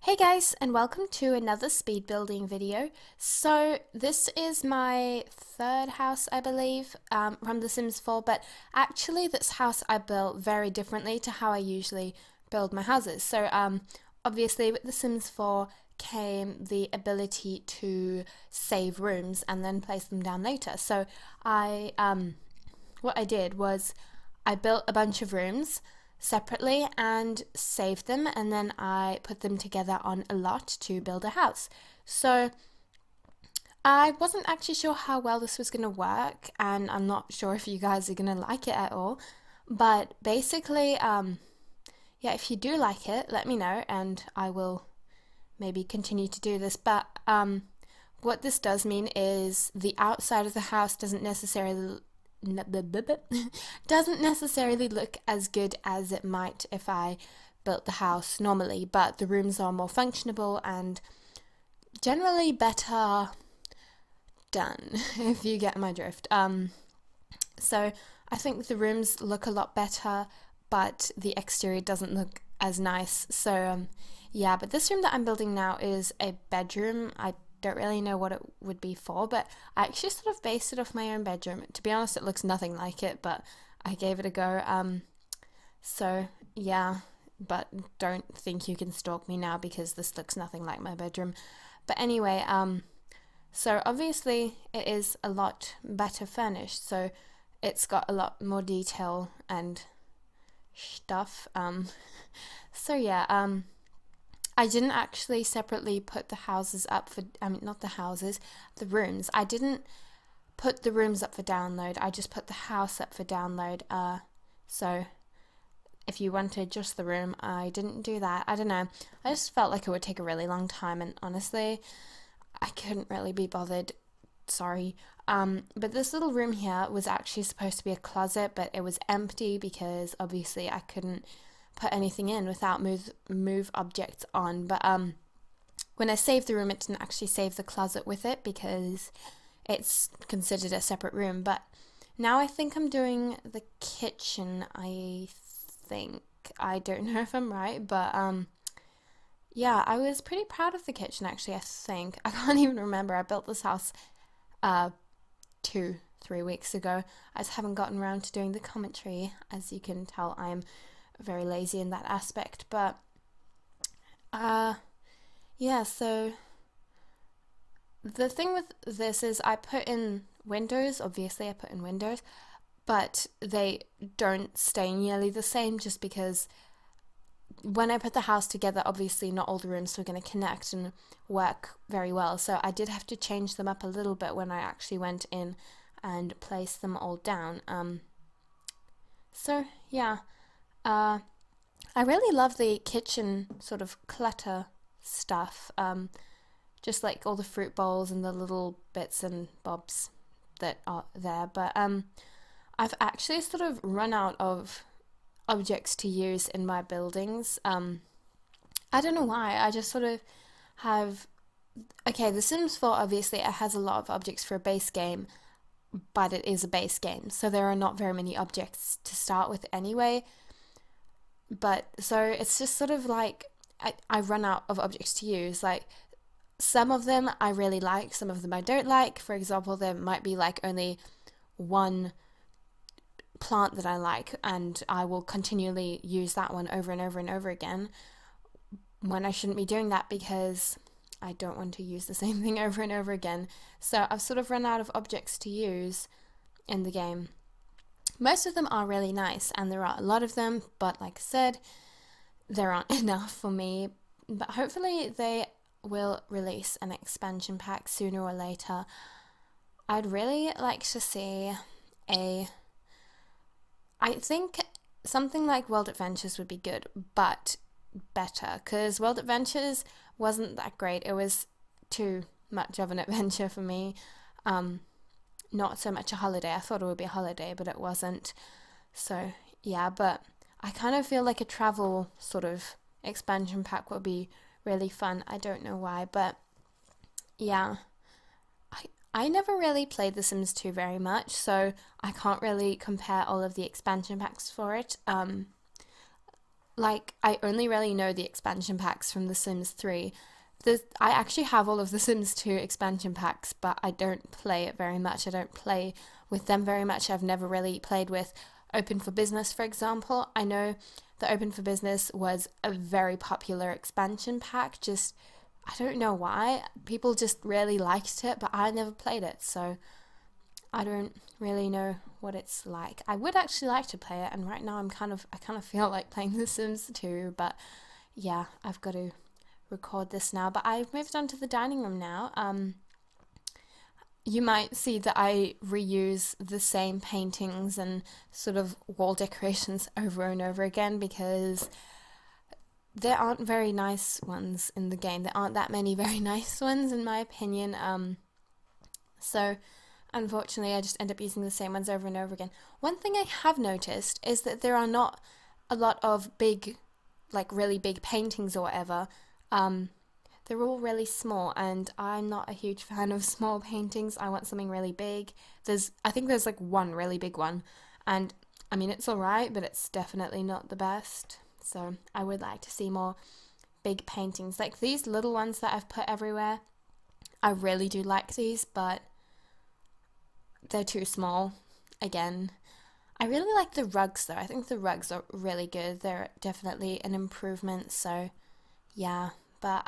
Hey guys, and welcome to another speed building video. So this is my third house, I believe, from The Sims 4, but actually this house I built very differently to how I usually build my houses. So obviously with The Sims 4 came the ability to save rooms and then place them down later. So what I did was I built a bunch of rooms separately and saved them, and then I put them together on a lot to build a house. So I wasn't actually sure how well this was going to work, and I'm not sure if you guys are going to like it at all, but basically yeah, if you do like it, let me know and I will maybe continue to do this. But what this does mean is the outside of the house doesn't necessarily look as good as it might if I built the house normally, but the rooms are more functional and generally better done, if you get my drift. So I think the rooms look a lot better, but the exterior doesn't look as nice. So yeah, but this room that I'm building now is a bedroom. I don't really know what it would be for, but I actually sort of based it off my own bedroom. To be honest, it looks nothing like it, but I gave it a go. So yeah, but don't think you can stalk me now because this looks nothing like my bedroom. But anyway, so obviously it is a lot better furnished, so it's got a lot more detail and stuff. So yeah, I didn't actually separately put the houses up for, not the houses, the rooms. I didn't put the rooms up for download, I just put the house up for download. So if you wanted just the room, I didn't do that. I don't know, I just felt like it would take a really long time, and honestly, I couldn't really be bothered. Sorry. But this little room here was actually supposed to be a closet, but it was empty because obviously I couldn't put anything in without move objects on. But when I saved the room, it didn't actually save the closet with it because it's considered a separate room. But now I think I'm doing the kitchen. I don't know if I'm right, but yeah, I was pretty proud of the kitchen actually. I can't even remember. I built this house 2-3 weeks ago. I just haven't gotten around to doing the commentary. As you can tell, I'm very lazy in that aspect. But yeah, so the thing with this is I put in windows. Obviously I put in windows, but they don't stay nearly the same, just because when I put the house together, obviously not all the rooms were going to connect and work very well, so I did have to change them up a little bit when I actually went in and placed them all down. So yeah, I really love the kitchen sort of clutter stuff, just like all the fruit bowls and the little bits and bobs that are there. But I've actually sort of run out of objects to use in my buildings. I don't know why, I just sort of have... Okay, The Sims 4, obviously it has a lot of objects for a base game, but it is a base game, so there are not very many objects to start with anyway. But so it's just sort of like I run out of objects to use. Like, some of them I really like, some of them I don't like. For example, there might be like only one plant that I like, and I will continually use that one over and over and over again, when I shouldn't be doing that because I don't want to use the same thing over and over again. So I've sort of run out of objects to use in the game. Most of them are really nice, and there are a lot of them, but like I said, there aren't enough for me. But hopefully they will release an expansion pack sooner or later. I'd really like to see I think something like World Adventures would be good, but better, because World Adventures wasn't that great. It was too much of an adventure for me. Not so much a holiday. I thought it would be a holiday, but it wasn't. So yeah, but I kind of feel like a travel sort of expansion pack would be really fun. I don't know why, but yeah. I never really played The Sims 2 very much, so I can't really compare all of the expansion packs for it. like, I only really know the expansion packs from The Sims 3. I actually have all of The Sims 2 expansion packs, but I don't play it very much. I don't play with them very much. I've never really played with Open for Business, for example. I know that Open for Business was a very popular expansion pack, just I don't know why. People just really liked it, but I never played it, so I don't really know what it's like. I would actually like to play it, and right now I kind of feel like playing The Sims 2, but yeah, I've got to record this now. But I've moved on to the dining room now. You might see that I reuse the same paintings and sort of wall decorations over and over again because there aren't very nice ones in the game. There aren't that many very nice ones in my opinion. So unfortunately I just end up using the same ones over and over again. One thing I have noticed is that there are not a lot of big, like really big paintings or whatever. They're all really small, and I'm not a huge fan of small paintings. I want something really big. I think there's like one really big one, and I mean it's alright, but it's definitely not the best. So I would like to see more big paintings. Like these little ones that I've put everywhere, I really do like these, but they're too small again. I really like the rugs though. I think the rugs are really good. They're definitely an improvement, so yeah. But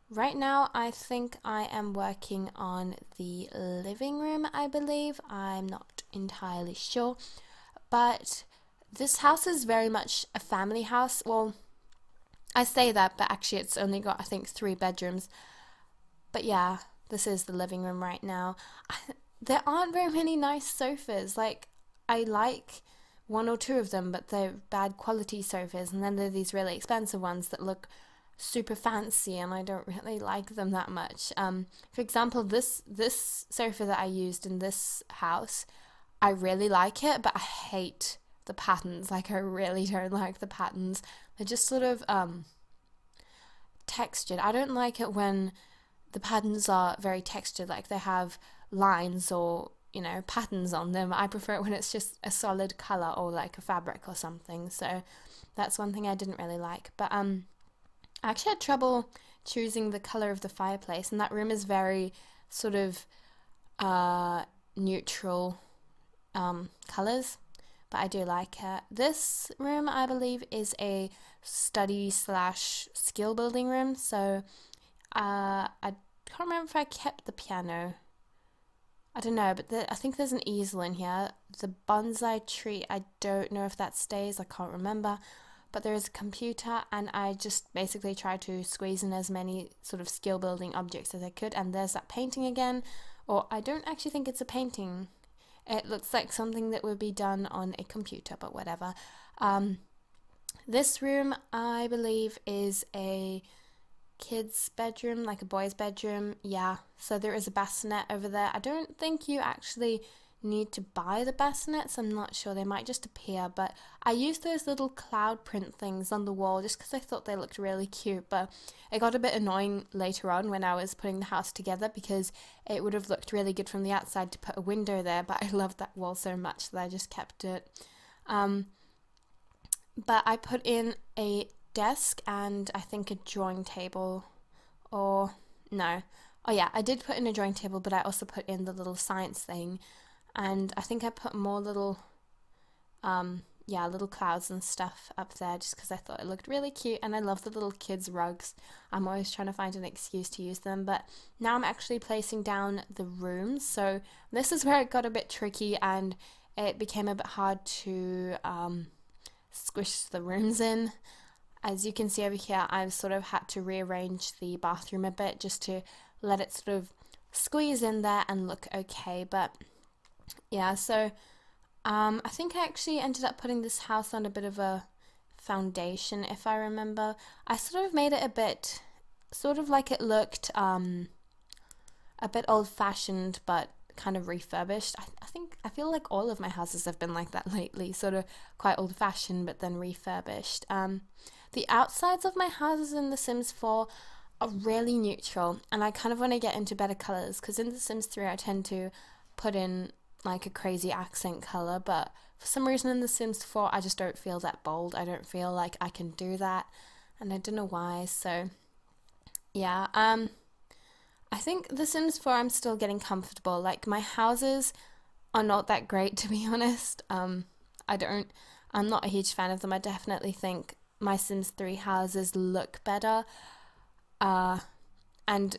right now I think I am working on the living room, I believe. I'm not entirely sure. But this house is very much a family house. Well, I say that, but actually it's only got, I think, 3 bedrooms. But yeah, this is the living room right now. There aren't very many nice sofas. Like, I like 1 or 2 of them, but they're bad quality sofas, and then there are these really expensive ones that look super fancy, and I don't really like them that much. For example, this sofa that I used in this house, I really like it, but I hate the patterns. Like, I really don't like the patterns. They're just sort of textured. I don't like it when the patterns are very textured, like they have lines or, you know, patterns on them. I prefer it when it's just a solid colour or like a fabric or something. So that's one thing I didn't really like. But I actually had trouble choosing the colour of the fireplace, and that room is very sort of neutral colours, but I do like it. This room, I believe, is a study / skill building room, so I can't remember if I kept the piano. I don't know, but I think there's an easel in here. The bonsai tree, I don't know if that stays, I can't remember. But there is a computer, and I just basically tried to squeeze in as many sort of skill building objects as I could. And there's that painting again, or I don't actually think it's a painting. It looks like something that would be done on a computer, but whatever. This room, I believe, is a kid's bedroom, like a boy's bedroom. Yeah, so there is a bassinet over there. I don't think you actually need to buy the bassinets. I'm not sure, they might just appear, but I used those little cloud print things on the wall just because I thought they looked really cute. But it got a bit annoying later on when I was putting the house together, because it would have looked really good from the outside to put a window there, but I loved that wall so much that I just kept it. But I put in a desk and I think a drawing table, or no, oh yeah, I did put in a drawing table, but I also put in the little science thing. And I think I put more little, little clouds and stuff up there just because I thought it looked really cute, and I love the little kids' rugs. I'm always trying to find an excuse to use them, but now I'm actually placing down the rooms. So this is where it got a bit tricky, and it became a bit hard to squish the rooms in. As you can see over here, I've sort of had to rearrange the bathroom a bit just to let it sort of squeeze in there and look okay, but yeah, so I think I actually ended up putting this house on a bit of a foundation, if I remember. I sort of made it a bit, sort of like it looked a bit old-fashioned, but kind of refurbished. I feel like all of my houses have been like that lately, sort of quite old-fashioned, but then refurbished. The outsides of my houses in The Sims 4 are really neutral, and I kind of want to get into better colours, because in The Sims 3 I tend to put in like a crazy accent color, but for some reason in The Sims 4 I just don't feel that bold. I don't feel like I can do that, and I don't know why. So yeah, I think The Sims 4 I'm still getting comfortable. Like my houses are not that great to be honest. I don't I'm not a huge fan of them. I definitely think my Sims 3 houses look better. And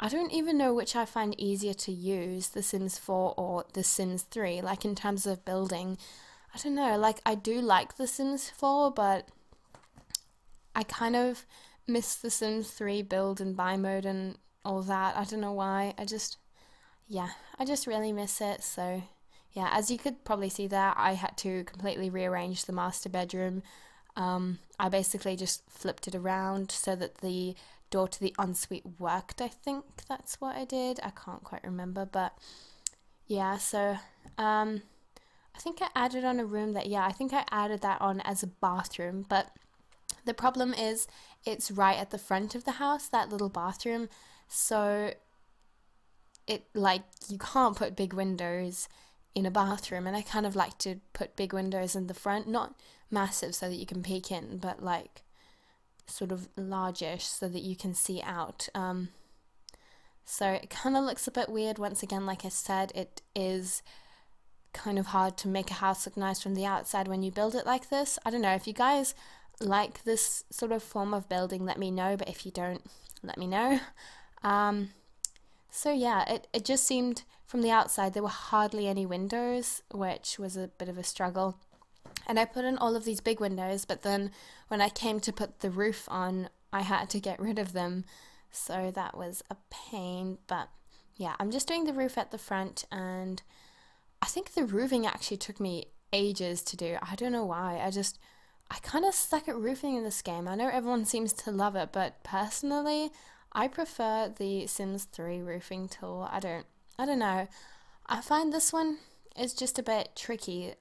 I don't even know which I find easier to use, The Sims 4 or The Sims 3, like in terms of building. I don't know, like I do like The Sims 4, but I kind of miss The Sims 3 build and buy mode and all that. I don't know why. Yeah, I just really miss it. So yeah, as you could probably see there, I had to completely rearrange the master bedroom. I basically just flipped it around so that the door to the ensuite worked. I think that's what I did. I can't quite remember, but yeah, so I think I added on a room that, yeah, I think I added that on as a bathroom, but the problem is it's right at the front of the house, that little bathroom, so it, like, you can't put big windows in a bathroom, and I kind of like to put big windows in the front, not massive so that you can peek in, but like sort of largish so that you can see out. So it kind of looks a bit weird. Once again, like I said, it is kind of hard to make a house look nice from the outside when you build it like this. I don't know if you guys like this sort of form of building, let me know, but if you don't, let me know. So yeah, it just seemed from the outside there were hardly any windows, which was a bit of a struggle. And I put in all of these big windows, but then when I came to put the roof on, I had to get rid of them. So that was a pain. But yeah, I'm just doing the roof at the front, and I think the roofing actually took me ages to do. I don't know why. I kind of suck at roofing in this game. I know everyone seems to love it, but personally, I prefer the Sims 3 roofing tool. I don't know. I find this one is just a bit tricky.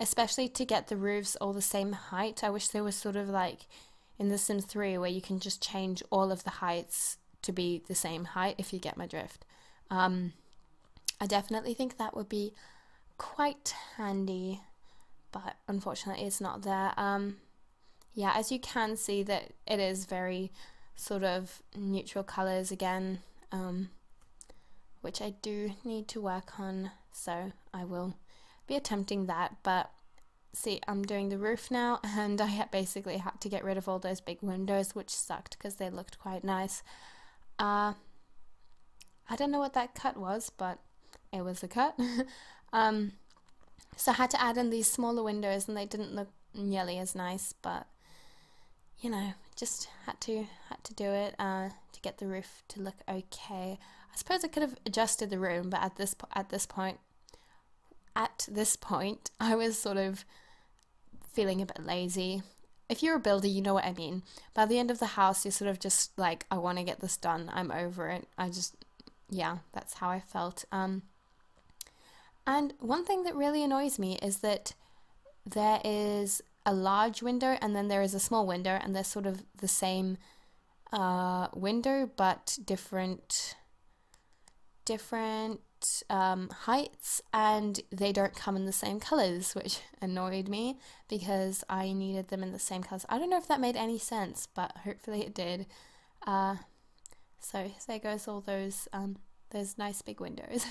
Especially to get the roofs all the same height. I wish there was sort of like in The Sims 3 where you can just change all of the heights to be the same height, if you get my drift. I definitely think that would be quite handy, but unfortunately it's not there. Yeah, as you can see that it is very sort of neutral colors again, which I do need to work on, so I will be attempting that. But see, I'm doing the roof now, and I basically had to get rid of all those big windows, which sucked because they looked quite nice. I don't know what that cut was, but it was a cut. So I had to add in these smaller windows, and they didn't look nearly as nice, but you know, just had to do it to get the roof to look okay. I suppose I could have adjusted the room, but at this point, I was sort of feeling a bit lazy. If you're a builder, you know what I mean. By the end of the house, you're sort of just like, I want to get this done. I'm over it. Yeah, that's how I felt. And one thing that really annoys me is that there is a large window and then there is a small window, and they're sort of the same window but different heights, and they don't come in the same colors, which annoyed me because I needed them in the same colors. I don't know if that made any sense, but hopefully it did. So there goes all those nice big windows.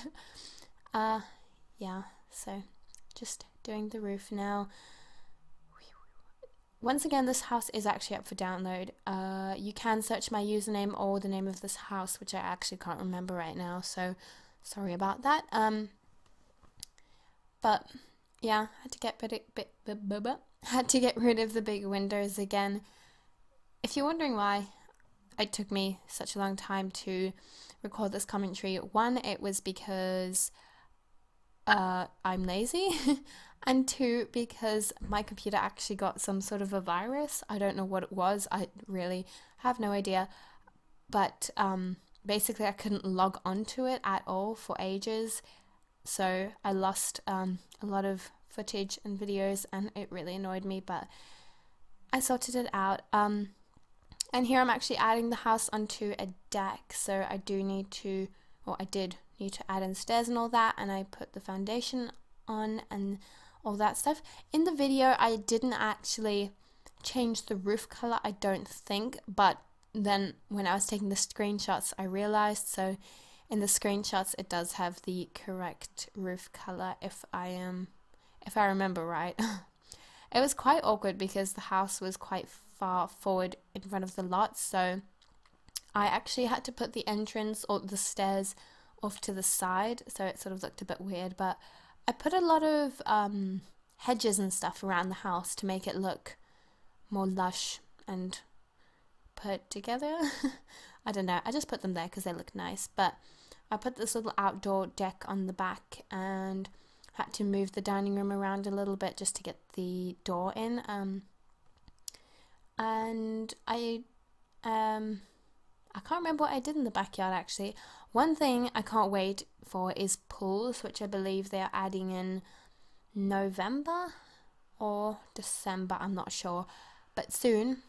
Yeah, so just doing the roof now. Once again, this house is actually up for download. You can search my username or the name of this house, which I actually can't remember right now, so sorry about that. But yeah, had to get rid of the big windows again. If you're wondering why it took me such a long time to record this commentary, one, it was because I'm lazy, and two, because my computer actually got some sort of a virus. I don't know what it was. I really have no idea, but basically I couldn't log onto it at all for ages, so I lost a lot of footage and videos, and it really annoyed me, but I sorted it out. And here I'm actually adding the house onto a deck, so I did need to add in stairs and all that, and I put the foundation on and all that stuff. In the video I didn't actually change the roof color, I don't think, but then when I was taking the screenshots I realized, so in the screenshots it does have the correct roof color if I remember right. It was quite awkward because the house was quite far forward in front of the lot, so I actually had to put the entrance or the stairs off to the side, so it sort of looked a bit weird, but I put a lot of hedges and stuff around the house to make it look more lush and put together. I don't know, I just put them there because they look nice, but I put this little outdoor deck on the back and had to move the dining room around a little bit just to get the door in, and I can't remember what I did in the backyard actually. One thing I can't wait for is pools, which I believe they're adding in November or December, I'm not sure, but soon,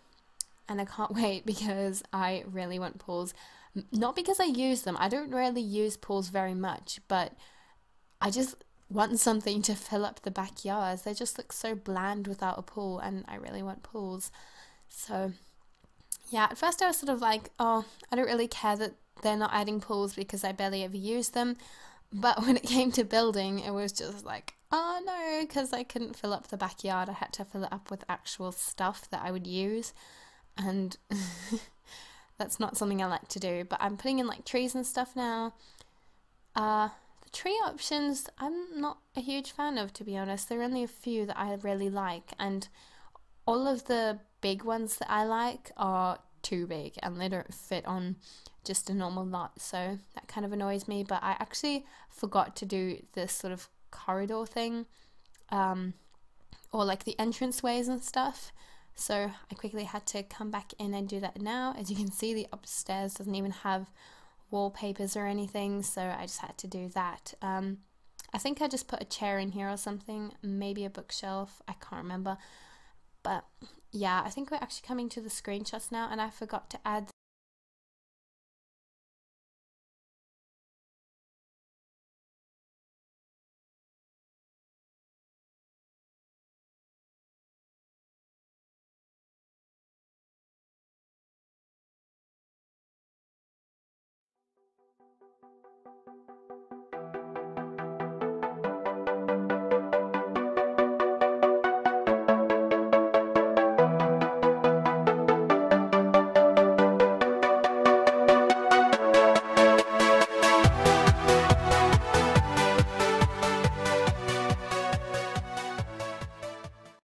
and I can't wait because I really want pools. Not because I use them, I don't really use pools very much, but I just want something to fill up the backyards. They just look so bland without a pool, and I really want pools. So yeah, at first I was sort of like, oh, I don't really care that they're not adding pools because I barely ever use them. But when it came to building, it was just like, oh no, because I couldn't fill up the backyard. I had to fill it up with actual stuff that I would use, and that's not something I like to do. But I'm putting in like trees and stuff now. The tree options I'm not a huge fan of, to be honest. There are only a few that I really like, and all of the big ones that I like are too big and they don't fit on just a normal lot, so that kind of annoys me. But I actually forgot to do this sort of corridor thing, or like the entranceways and stuff, so I quickly had to come back in and do that now. As you can see, the upstairs doesn't even have wallpapers or anything, so I just had to do that. I think I just put a chair in here or something, maybe a bookshelf, I can't remember. But yeah, I think we're actually coming to the screenshots now, and I forgot to add